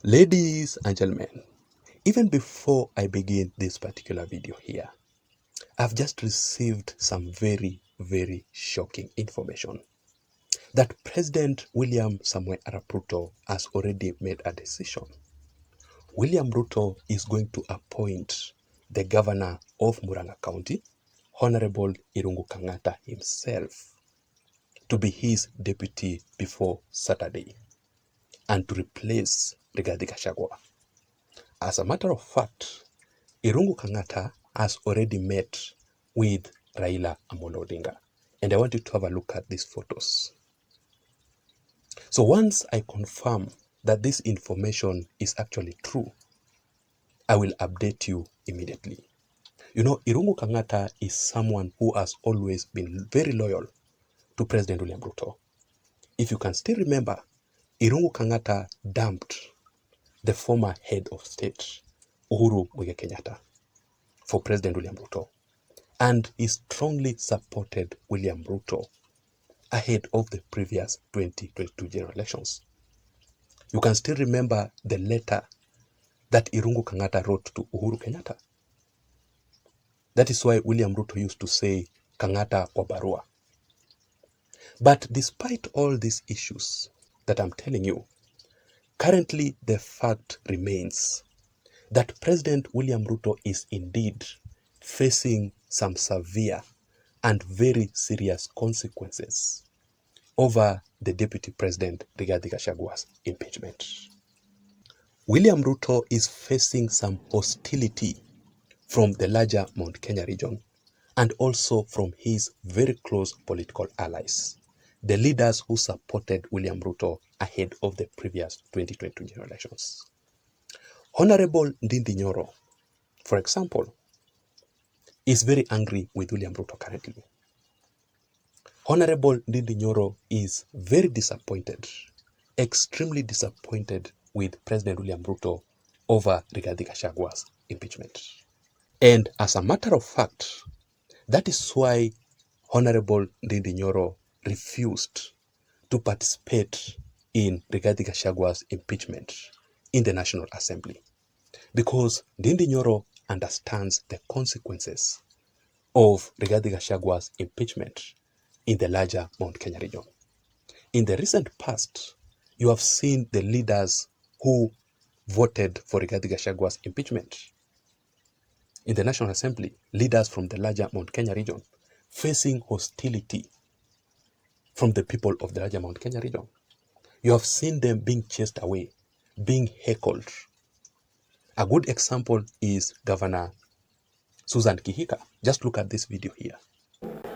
Ladies and gentlemen, even before I begin this particular video here, I've just received some very, very shocking information that President William Samoei Arap Ruto has already made a decision. William Ruto is going to appoint the governor of Murang'a County, Honorable Irungu Kang'ata himself, to be his deputy before Saturday and to replace Rigathi Gachagua. As a matter of fact, Irungu Kang'ata has already met with Raila Amolo Odinga. And I want you to have a look at these photos. So once I confirm that this information is actually true, I will update you immediately. You know, Irungu Kang'ata is someone who has always been very loyal to President William Ruto. If you can still remember, Irungu Kang'ata dumped the former head of state, Uhuru Muigai Kenyatta, for President William Ruto. And he strongly supported William Ruto ahead of the previous 2022 general elections. You can still remember the letter that Irungu Kang'ata wrote to Uhuru Kenyatta. That is why William Ruto used to say, Kang'ata kwa barua. But despite all these issues that I'm telling you, currently the fact remains that President William Ruto is indeed facing some severe and very serious consequences over the Deputy President Rigathi Gachagua's impeachment. William Ruto is facing some hostility from the larger Mount Kenya region and also from his very close political allies, the leaders who supported William Ruto ahead of the previous 2022 general elections. Honorable NDINDI NYORO, for example, is very angry with William Ruto currently. Honorable NDINDI NYORO is very disappointed, extremely disappointed with President William Ruto over Rigathi Gachagua's impeachment. And as a matter of fact, that is why Honorable NDINDI NYORO refused to participate in Rigathi Gachagua's impeachment in the National Assembly, because NDINDI NYORO understands the consequences of Rigathi Gachagua's impeachment in the larger Mount Kenya region. In the recent past, you have seen the leaders who voted for Rigathi Gachagua's impeachment in the National Assembly, leaders from the larger Mount Kenya region, facing hostility from the people of the larger Mount Kenya region. You have seen them being chased away, being heckled. A good example is Governor Susan Kihika. Just look at this video here.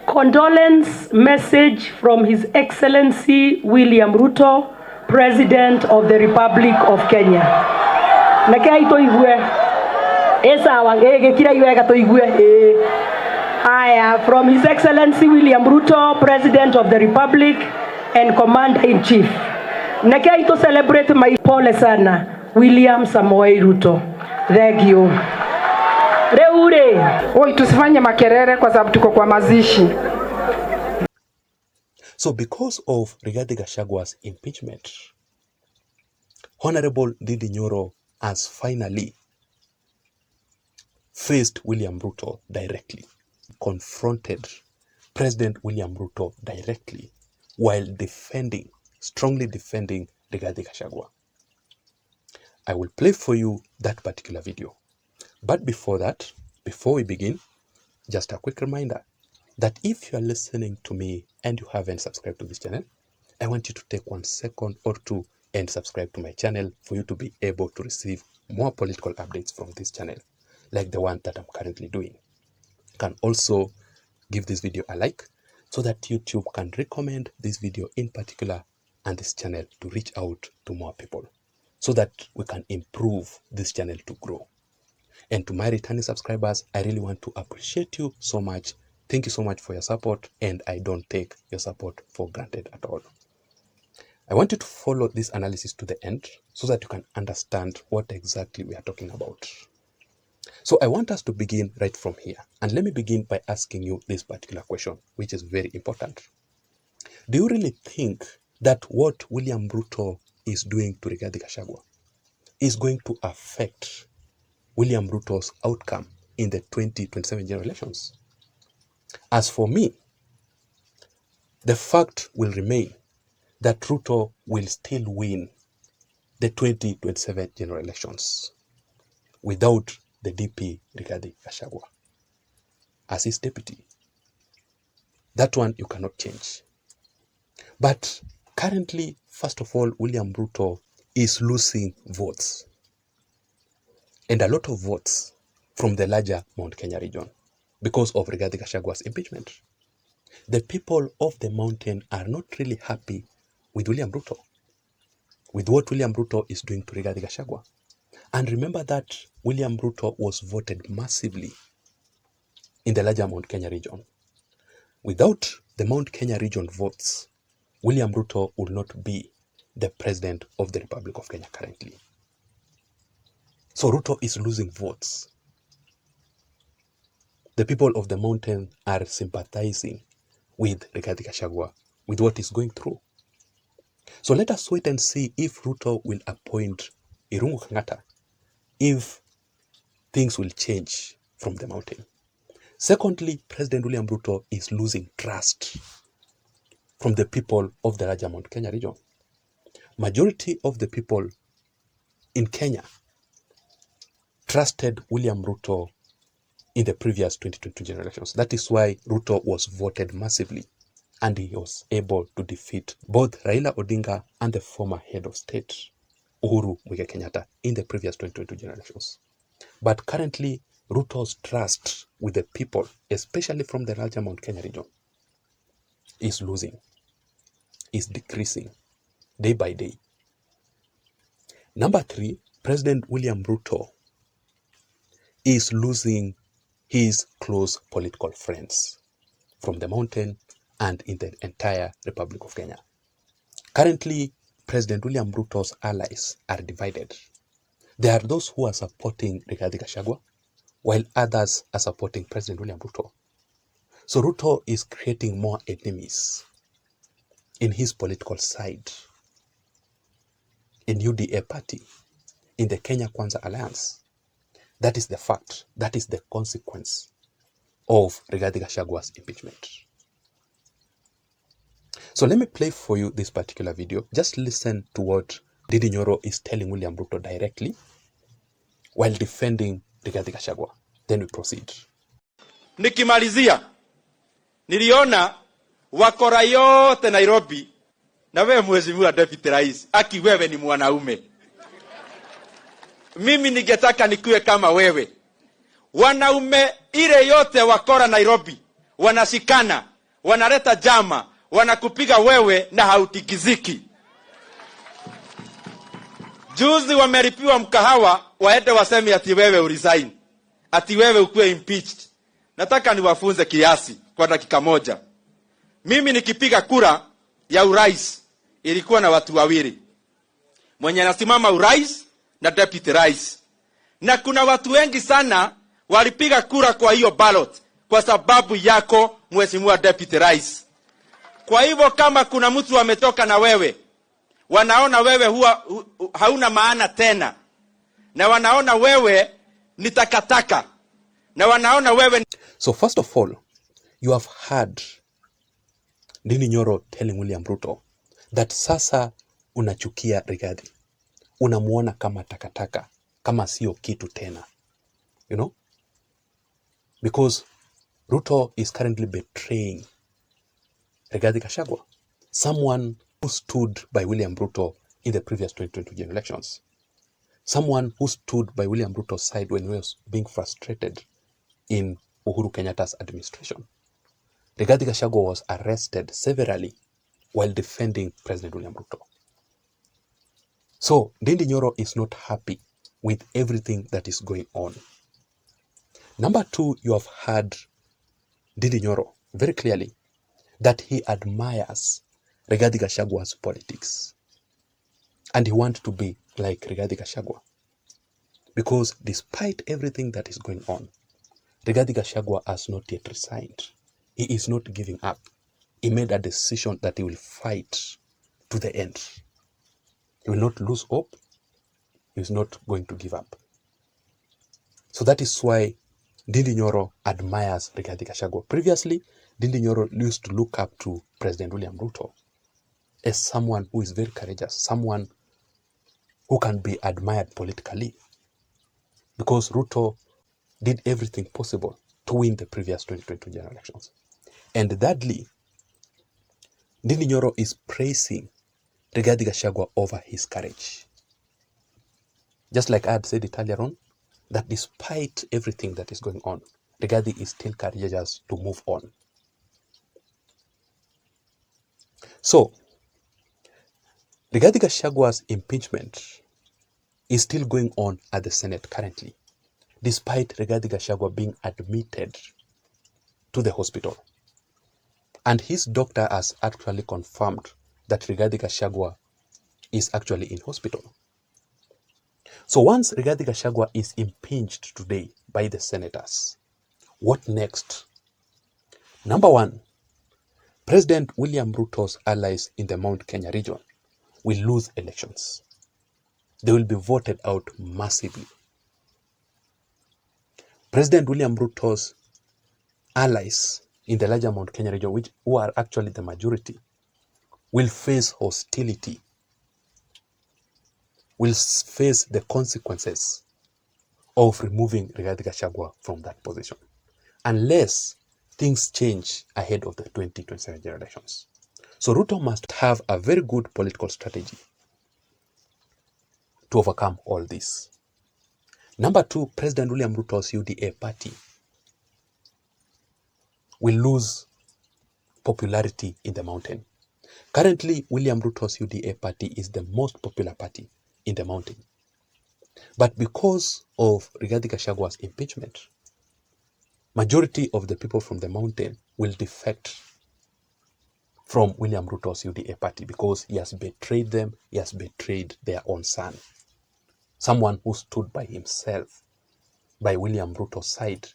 Condolence message from His Excellency William Ruto, President of the Republic of Kenya. From His Excellency William Ruto, President of the Republic and Commander-in-Chief. Nakai to celebrate my pole sana, William Samoei Ruto. Thank you. Reure. Tusifanye makelele kwa sababu tuko kwa mazishi. So because of Rigathi Gachagua's impeachment, Honorable NDINDI NYORO has finally faced William Ruto directly, confronted President William Ruto directly while strongly defending Rigathi Gachagua. I will play for you that particular video. But before that, before we begin, just a quick reminder that if you are listening to me and you haven't subscribed to this channel, I want you to take 1 second or two and subscribe to my channel for you to be able to receive more political updates from this channel, like the one that I'm currently doing. You can also give this video a like so that YouTube can recommend this video in particular and this channel to reach out to more people so that we can improve this channel to grow. And to my returning subscribers, I really want to appreciate you so much. Thank you so much for your support, and I don't take your support for granted at all. I want you to follow this analysis to the end so that you can understand what exactly we are talking about. So I want us to begin right from here. And let me begin by asking you this particular question, which is very important. Do you really think that what William Ruto is doing to Rigathi Gachagua is going to affect William Ruto's outcome in the 2027 general elections. As for me, the fact will remain that Ruto will still win the 2027 general elections without the DP RigathiGachagua as his deputy. That one you cannot change. But currently, first of all, William Ruto is losing votes, and a lot of votes from the larger Mount Kenya region because of RigathiGachagua's impeachment. The people of the mountain are not really happy with William Ruto, with what William Ruto is doing to RigathiGachagua. And remember that William Ruto was voted massively in the larger Mount Kenya region. Without the Mount Kenya region votes, William Ruto would not be the president of the Republic of Kenya currently. So Ruto is losing votes. The people of the mountain are sympathizing with RigathiGachagua, with what he's going through. So let us wait and see if Ruto will appoint Irungu Kang'ata, if things will change from the mountain. Secondly, President William Ruto is losing trust from the people of the larger Mount Kenya region. Majority of the people in Kenya trusted William Ruto in the previous 2022 general elections. That is why Ruto was voted massively, and he was able to defeat both Raila Odinga and the former head of state, Uhuru Muigai Kenyatta, in the previous 2022 general elections. But currently, Ruto's trust with the people, especially from the larger Mount Kenya region, is losing, is decreasing day by day. Number three, President William Ruto is losing his close political friends from the mountain and in the entire Republic of Kenya. Currently, President William Ruto's allies are divided. There are those who are supporting RigathiGachagua, while others are supporting President William Ruto. So Ruto is creating more enemies in his political side, in UDA party, in the Kenya Kwanza Alliance. That is the fact. That is the consequence of RigathiGachagua's impeachment. So let me play for you this particular video. Just listen to what NDINDI NYORO is telling William Ruto directly while defending RigathiGachagua. Then we proceed. Nikimalizia, niliona wakora yote Nairobi na wewe mheshimiwa deputy rais, aki wewe ni mwanaume. Mimi ningetaka nikuwe kama wewe. Wanaume ile yote wakora Nairobi wanashikana, wanaleta jama, wanakupiga wewe na hautikiziki. Juzi wameripiwa mkahawa, waende waseme ati wewe uresign, ati wewe ukuwe impeached. Nataka niwafunze kiasi kwa dakika moja. Mimi nikipiga kura ya urais ilikuwa na watu wawili, mwenye anasimama urais na deputy rais. Na kuna watu wengi sana walipiga kura kwa hiyo ballot kwa sababu yako mheshimiwa deputy rais. Kwa hivyo kama kuna mtu ametoka na wewe, wanaona wewe hauna maana tena, na wanaona wewe ni takataka, na wanaona wewe. So first of all, you have heard NDINDI NYORO telling William Ruto that sasa unachukia Rigathi, unamuona kama takataka, kama sio kitu tena, you know, because Ruto is currently betraying RigathiGachagua, someone who stood by William Ruto in the previous 2022 general elections, someone who stood by William Ruto's side when he was being frustrated in Uhuru Kenyatta's administration. RigathiGachagua was arrested severally while defending President William Ruto. So NDINDI NYORO is not happy with everything that is going on. Number two, you have heard NDINDI NYORO very clearly that he admires RigathiGachagua's politics, and he wants to be like RigathiGachagua, because despite everything that is going on, RigathiGachagua has not yet resigned. He is not giving up. He made a decision that he will fight to the end. He will not lose hope. He is not going to give up. So that is why NDINDI NYORO admires Rigathi Gachagua. Previously, NDINDI NYORO used to look up to President William Ruto as someone who is very courageous, someone who can be admired politically, because Ruto did everything possible to win the previous 2022 general elections. And thirdly, NDINDI NYORO is praising Rigathi Gachagua over his courage. Just like I had said it earlier on, that despite everything that is going on, Rigathi is still courageous to move on. So, Rigathi Gachagua's impeachment is still going on at the Senate currently, despite Rigathi Gachagua being admitted to the hospital. And his doctor has actually confirmed that Rigathi Gachagua is actually in hospital. So once Rigathi Gachagua is impeached today by the senators, what next? Number one, President William Ruto's allies in the Mount Kenya region will lose elections. They will be voted out massively. President William Ruto's allies in the larger Mount Kenya region, who are actually the majority, will face hostility, will face the consequences of removing Rigathi Gachagua from that position, unless things change ahead of the 2027 general elections. So Ruto must have a very good political strategy to overcome all this. Number two, President William Ruto's UDA party will lose popularity in the mountain. Currently, William Ruto's UDA party is the most popular party in the mountain. But because of Rigathi Gachagua's impeachment, majority of the people from the mountain will defect from William Ruto's UDA party because he has betrayed them, he has betrayed their own son. Someone who stood by himself, by William Ruto's side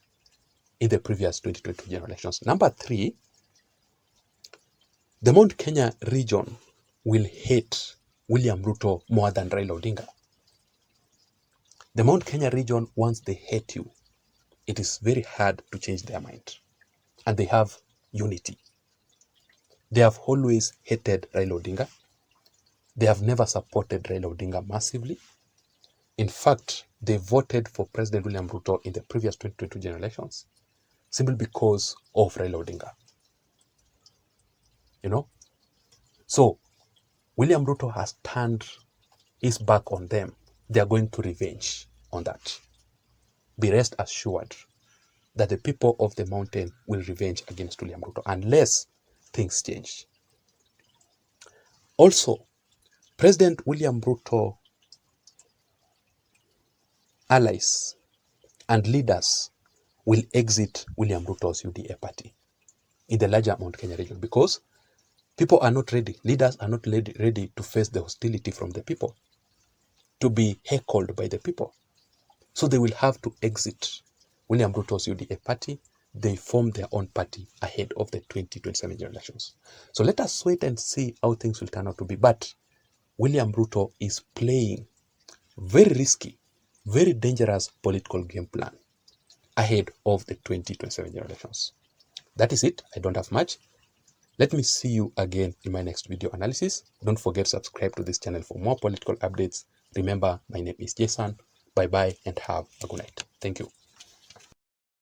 in the previous 2022 general elections. Number three, the Mount Kenya region will hate William Ruto more than Raila Odinga. The Mount Kenya region, once they hate you, it is very hard to change their mind. And they have unity. They have always hated Raila Odinga. They have never supported Raila Odinga massively. In fact, they voted for President William Ruto in the previous 2022 general elections simply because of Raila Odinga. You know? So, William Ruto has turned his back on them. They are going to revenge on that. Be rest assured that the people of the mountain will revenge against William Ruto unless things change. Also, President William Ruto allies and leaders will exit William Ruto's UDA party in the larger Mount Kenya region because people are not ready, leaders are not ready to face the hostility from the people, to be heckled by the people. So they will have to exit William Ruto's UDA party. They form their own party ahead of the 2027 general elections. So let us wait and see how things will turn out to be. But William Ruto is playing very risky, very dangerous political game plan ahead of the 2027 general elections. That is it. I don't have much. Let me see you again in my next video analysis. Don't forget to subscribe to this channel for more political updates. Remember, my name is Jason. Bye-bye and have a good night. Thank you.